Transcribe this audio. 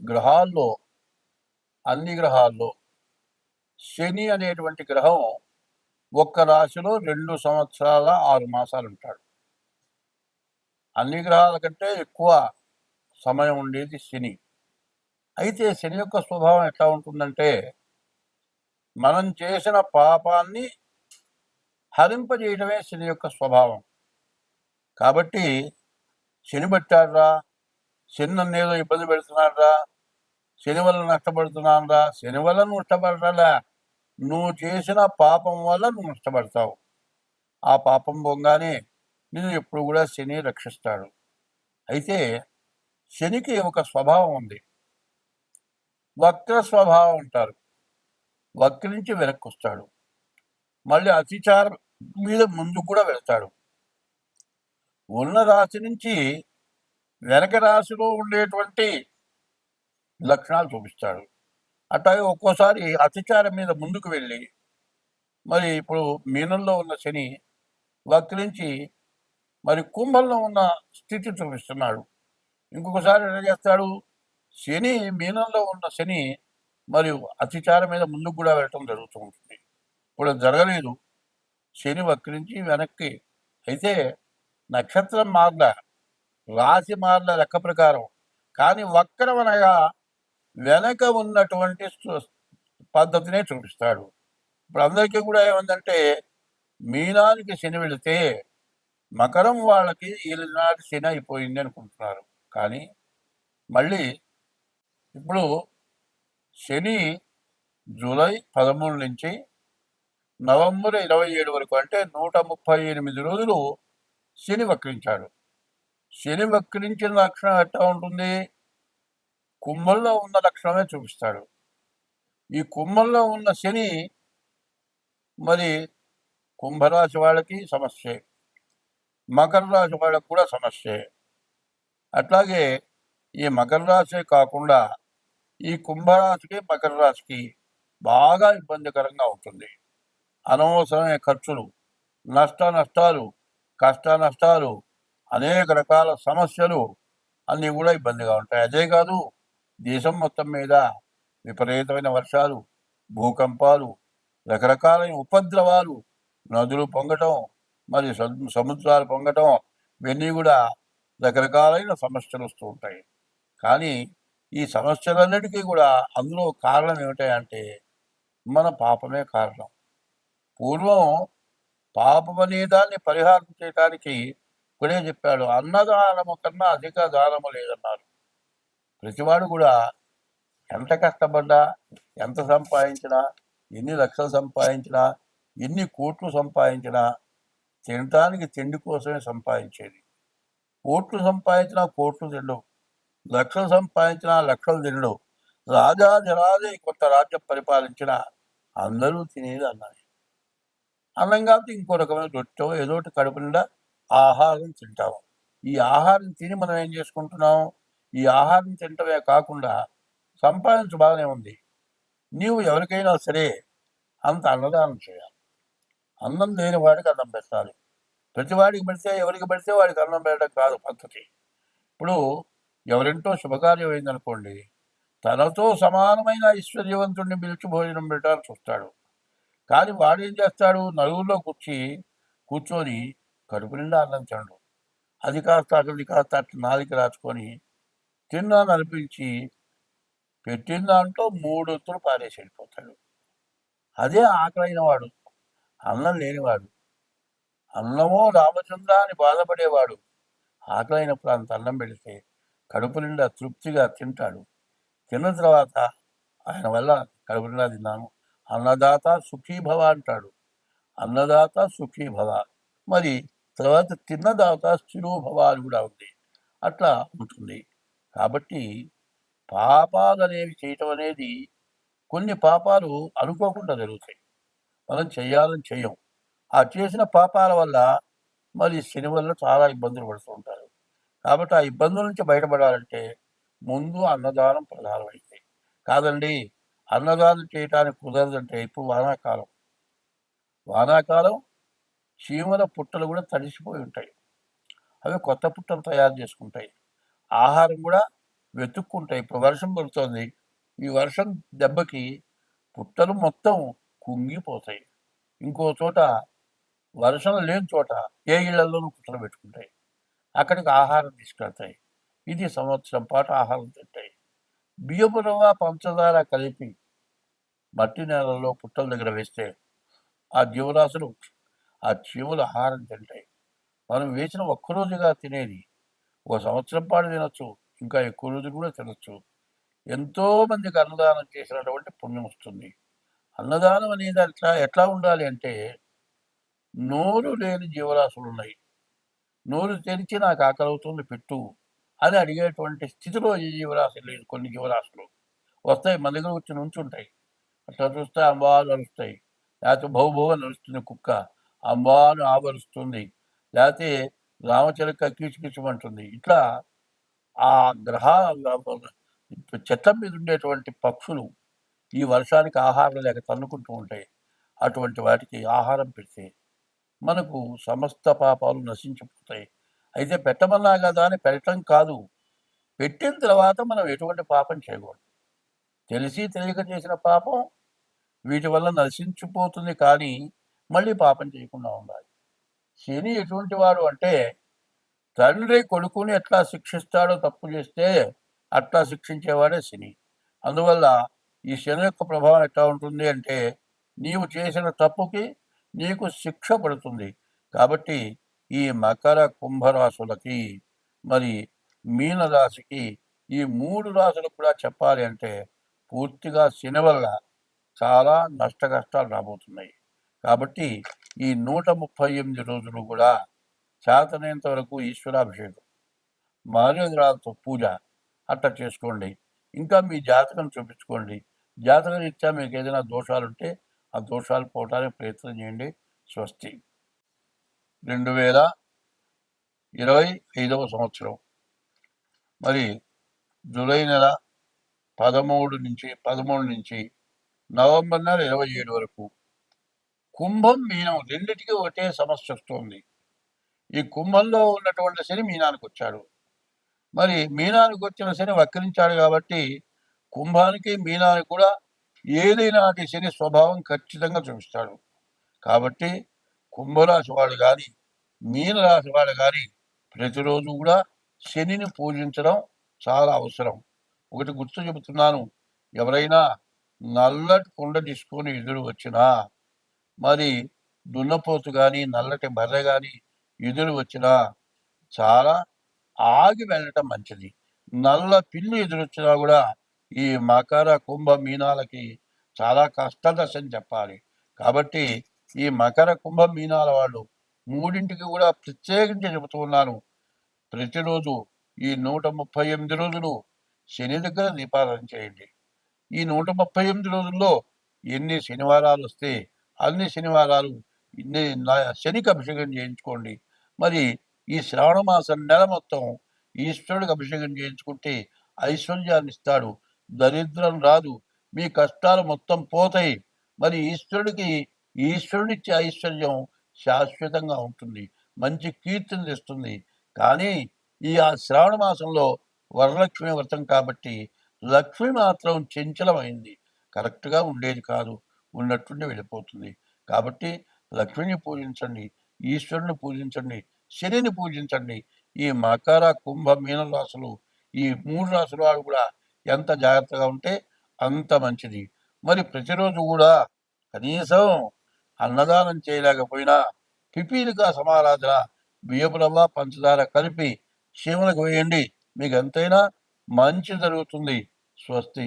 గ్రహాల్లో అన్ని గ్రహాల్లో శని అనేటువంటి గ్రహం ఒక్క రాశిలో 2 సంవత్సరాల 6 మాసాలు ఉంటాడు. అన్ని గ్రహాల కంటే ఎక్కువ సమయం ఉండేది శని. అయితే శని యొక్క స్వభావం ఎట్లా ఉంటుందంటే, మనం చేసిన పాపాన్ని హరింపజేయడమే శని యొక్క స్వభావం. కాబట్టి శని పట్టాడురా, శని నన్నేదో ఇబ్బంది పెడుతున్నాడురా, శని వల్ల నష్టపడుతున్నానురా, శని వల్ల నువ్వు నష్టపడరా, నువ్వు చేసిన పాపం వల్ల నువ్వు నష్టపడతావు. ఆ పాపం పోగానే నిన్ను ఎప్పుడు కూడా శని రక్షిస్తాడు. అయితే శనికి ఒక స్వభావం ఉంది, వక్ర స్వభావం అంటారు. వక్రించి వెనక్కి వస్తాడు, మళ్ళీ అతిచారం మీద ముందు కూడా వెళ్తాడు. ఉన్న రాశి నుంచి వెనక రాశిలో ఉండేటువంటి లక్షణాలు చూపిస్తాడు. అట్లాగే ఒక్కోసారి అతిచారం మీద ముందుకు వెళ్ళి, మరి ఇప్పుడు మీనంలో ఉన్న శని వక్రించి మరి కుంభంలో ఉన్న స్థితి చూపిస్తున్నాడు. ఇంకొకసారి ఏం చేస్తాడు, శని మీనంలో ఉన్న శని మరియు అతిచారం మీద ముందుకు కూడా వెళ్ళటం జరుగుతూ ఉంటుంది. ఇప్పుడు జరగలేదు, శని వక్రించి వెనక్కి. అయితే నక్షత్రం మారల, రాశి మారల లెక్క ప్రకారం, కానీ వక్రం అనగా వెనక ఉన్నటువంటి పద్ధతినే చూపిస్తాడు. ఇప్పుడు అందరికీ కూడా ఏమందంటే, మీనానికి శని వెళితే మకరం వాళ్ళకి ఈనాటి శని అయిపోయింది అనుకుంటున్నారు. కానీ మళ్ళీ ఇప్పుడు శని జూలై 13 నుంచి నవంబర్ 27 వరకు, అంటే 138 రోజులు శని వక్రించాడు. శని వక్రించిన లక్షణం ఎట్లా ఉంటుంది, కుంభంలో ఉన్న లక్షణమే చూపిస్తాడు. ఈ కుంభంలో ఉన్న శని మరి కుంభరాశి వాళ్ళకి సమస్యే, మకర రాశి వాళ్ళకి కూడా సమస్యే. అట్లాగే ఈ మకర రాశి కాకుండా ఈ కుంభరాశికి మకర రాశికి బాగా ఇబ్బందికరంగా ఉంటుంది. అనవసరమైన ఖర్చులు, నష్టాలు, కష్ట నష్టాలు, అనేక రకాల సమస్యలు అన్నీ కూడా ఇబ్బందిగా ఉంటాయి. అదే కాదు, దేశం మొత్తం మీద విపరీతమైన వర్షాలు, భూకంపాలు, రకరకాలైన ఉపద్రవాలు, నదులు పొంగటం, మరి సముద్రాలు పొంగటం, ఇవన్నీ కూడా రకరకాలైన సమస్యలు వస్తూ ఉంటాయి. కానీ ఈ సమస్యలన్నిటికీ కూడా అందులో కారణం ఏమిటంటే మన పాపమే కారణం. పూర్వం పాపం అనే దాన్ని పరిహారం చేయడానికి ఇప్పుడే చెప్పాడు, అన్నదానము కన్నా అధిక దానము లేదన్నారు. ప్రతివాడు కూడా ఎంత కష్టపడ్డా, ఎంత సంపాదించినా, ఎన్ని లక్షలు సంపాదించినా, ఎన్ని కోట్లు సంపాదించినా తినటానికి తిండి కోసమే సంపాదించేది. కోట్లు సంపాదించినా కోట్లు తినడు, లక్షలు సంపాదించినా లక్షలు తినడు. రాజాధిరాజే కొత్త రాజ్యం పరిపాలించిన అందరూ తినేది అన్నది. అన్నం కాబట్టి ఇంకో రకమైన రొట్టె ఏదోటి కడుపు నిండా ఆహారం తింటాము. ఈ ఆహారం తిని మనం ఏం చేసుకుంటున్నాం, ఈ ఆహారం తింటమే కాకుండా సంపాదించు బాగానే ఉంది. నీవు ఎవరికైనా సరే అంత అన్నదానం చేయాలి. అన్నం లేని వాడికి అన్నం పెట్టాలి. ప్రతివాడికి పెడితే, ఎవరికి పెడితే వాడికి అన్నం పెట్టడం కాదు పద్ధతి. ఇప్పుడు ఎవరింటో శుభకార్యం అయిందనుకోండి, తనతో సమానమైన ఐశ్వర్యవంతుడిని పిలిచి భోజనం పెట్టాలని చూస్తాడు. కానీ వాడు ఏం చేస్తాడు, నలుగురిలో కూర్చొని కడుపు నిండా అన్నం తినడు. అది కాస్త అది కాస్త అట్లా నాలిక రాచుకొని తిన్నాను అనిపించి పెట్టిన దాంట్లో 3 వంతులు పారేసి వెళ్ళిపోతాడు. అదే ఆకలైన వాడు, అన్నం లేనివాడు, అన్నమో రామచంద్ర అని బాధపడేవాడు ఆకలైనప్పుడు అంత అన్నం పెడితే కడుపు నిండా తృప్తిగా తింటాడు. తిన్న తర్వాత ఆయన వల్ల కడుపు నిండా తిన్నాను, అన్నదాత సుఖీభవ అంటాడు. అన్నదాత సుఖీభవ, మరి తర్వాత తిన్నదాత స్థిరోభవ అని కూడా ఉంది. అట్లా ఉంటుంది. కాబట్టి పాపాలు అనేవి చేయటం అనేది, కొన్ని పాపాలు అనుకోకుండా జరుగుతాయి, మనం చేయాలని చెయ్యం. ఆ చేసిన పాపాల వల్ల మరి శని వల్ల చాలా ఇబ్బందులు పడుతూ ఉంటారు. కాబట్టి ఆ ఇబ్బందుల నుంచి బయటపడాలంటే ముందు అన్నదానం ప్రధానమైంది. కాదండి, అన్నదానం చేయటానికి కుదరదంటే ఇప్పుడు వానాకాలం చీమల పుట్టలు కూడా తడిసిపోయి ఉంటాయి. అవి కొత్త పుట్టలు తయారు చేసుకుంటాయి. ఆహారం కూడా వెతుక్కుంటాయి. ఇప్పుడు వర్షం పడుతోంది. ఈ వర్షం దెబ్బకి పుట్టలు మొత్తం కుంగిపోతాయి. ఇంకో చోట వర్షం లేని చోట ఏ ఇళ్లలోనూ పుట్టలు పెట్టుకుంటాయి. అక్కడికి ఆహారం తీసుకెళ్తాయి. ఇది సంవత్సరం పాటు ఆహారం తింటాయి. బియ్యపు రవ్వ, పంచదార కలిపి మట్టి నేలలో పుట్టల దగ్గర వేస్తే ఆ జీవరాశులు, ఆ చీమలు ఆహారం తింటాయి. మనం వేసిన ఒక్కరోజుగా తినేది ఒక సంవత్సరం పాటు తినొచ్చు. ఇంకా ఎక్కువ రోజులు కూడా తినొచ్చు. ఎంతో మందికి అన్నదానం చేసినటువంటి పుణ్యం వస్తుంది. అన్నదానం అనేది ఎట్లా ఉండాలి అంటే, నోరు లేని జీవరాశులు ఉన్నాయి. నోరు తెరిచి నాకు ఆకలి అవుతుంది పెట్టు అని అడిగేటువంటి స్థితిలో ఈ జీవరాశులు లేదు. కొన్ని జీవరాశులు వస్తాయి, మన దగ్గర వచ్చి నుంచుంటాయి. అట్లా చూస్తే అంబాలు అరుస్తాయి. లేకపోతే భౌభౌ అని అరుస్తుంది కుక్క, అంబాను ఆవరుస్తుంది. లేకపోతే రామచిలక కీచుకిచుమంటుంది. ఇట్లా ఆ గ్రహ చెట్ల మీద ఉండేటువంటి పక్షులు ఈ వర్షానికి ఆహారం లేక తన్నుకుంటూ ఉంటాయి. అటువంటి వాటికి ఆహారం పెడితే మనకు సమస్త పాపాలు నశించిపోతాయి. అయితే పెట్టమన్నా కదా అని పెట్టడం కాదు, పెట్టిన తర్వాత మనం ఎటువంటి పాపం చేయకూడదు. తెలిసి తెలియక చేసిన పాపం వీటి వల్ల నశించిపోతుంది, కానీ మళ్ళీ పాపం చేయకుండా ఉండాలి. శని ఎటువంటి వాడు అంటే, తండ్రి కొడుకుని ఎట్లా శిక్షిస్తాడో తప్పు చేస్తే అట్లా శిక్షించేవాడే శని. అందువల్ల ఈ శని యొక్క ప్రభావం ఎట్లా ఉంటుంది అంటే, నీవు చేసిన తప్పుకి నీకు శిక్ష పడుతుంది. కాబట్టి ఈ మకర కుంభరాశులకి, మరి మీనరాశికి, ఈ 3 రాశులకు కూడా చెప్పాలి అంటే పూర్తిగా శని వల్ల చాలా నష్ట కష్టాలు రాబోతున్నాయి. కాబట్టి ఈ 138 రోజులు కూడా చేతనైనంత వరకు ఈశ్వరాభిషేకం, మారేంద్రాలతో పూజ అట్లా చేసుకోండి. ఇంకా మీ జాతకం చూపించుకోండి. జాతక రీత్యా మీకు ఏదైనా దోషాలుంటే ఆ దోషాలు పోవటానికి ప్రయత్నం చేయండి. స్వస్తి. 2025 సంవత్సరం మరి జూలై నెల 13 నుంచి నవంబర్ నెల 27 వరకు కుంభం, మీనం రెండిటికి ఒకటే సమస్య వస్తుంది. ఈ కుంభంలో ఉన్నటువంటి శని మీనానికి వచ్చాడు. మరి మీనానికి వచ్చిన శని వక్రించాడు కాబట్టి కుంభానికి మీనానికి కూడా ఏదైనా శని స్వభావం ఖచ్చితంగా చూపిస్తాడు. కాబట్టి కుంభరాశి వాడు కానీ మీనరాశి వాడు కానీ ప్రతిరోజు కూడా శనిని పూజించడం చాలా అవసరం. ఒకటి గుర్తు చెబుతున్నాను, ఎవరైనా నల్లటి కుండ తీసుకొని ఎదురు వచ్చినా, మరి దున్నపోతు కానీ నల్లటి బర్రె కానీ ఎదురు వచ్చినా చాలా ఆగి వెళ్ళటం మంచిది. నల్ల పిల్లి ఎదురొచ్చినా కూడా ఈ మకర కుంభ మీనాలకి చాలా కష్టదశ అని చెప్పాలి. కాబట్టి ఈ మకర కుంభ మీనాల వాళ్ళు మూడింటికి కూడా ప్రత్యేకించి చెబుతూ ఉన్నాను, ప్రతిరోజు ఈ 138 రోజులు శని దగ్గర దీపారాధన చేయండి. ఈ 138 రోజుల్లో ఎన్ని శనివారాలు వస్తే అన్ని శనివారాలు శనికి అభిషేకం చేయించుకోండి. మరి ఈ శ్రావణ మాసం నెల మొత్తం ఈశ్వరుడికి అభిషేకం చేయించుకుంటే ఐశ్వర్యాన్ని ఇస్తాడు, దరిద్రం రాదు, మీ కష్టాలు మొత్తం పోతాయి. మరి ఈశ్వరుడిచ్చే ఐశ్వర్యం శాశ్వతంగా ఉంటుంది, మంచి కీర్తిని తెస్తుంది. కానీ ఈ శ్రావణ మాసంలో వరలక్ష్మి వ్రతం కాబట్టి లక్ష్మి మాత్రం చంచలమైంది, కరెక్ట్గా ఉండేది కాదు, ఉన్నట్టుండి వెళ్ళిపోతుంది. కాబట్టి లక్ష్మిని పూజించండి, ఈశ్వరుని పూజించండి, శనిని పూజించండి. ఈ మకర కుంభ మీన రాశులు, ఈ 3 రాశుల వాడు కూడా ఎంత జాగ్రత్తగా ఉంటే అంత మంచిది. మరి ప్రతిరోజు కూడా కనీసం అన్నదానం చేయలేకపోయినా పిపీలికా సమారాధన, బియ్యపు రవ్వ, పంచదార కలిపి చీమలకు వేయండి, మీకు ఎంతైనా మంచి జరుగుతుంది. స్వస్తి.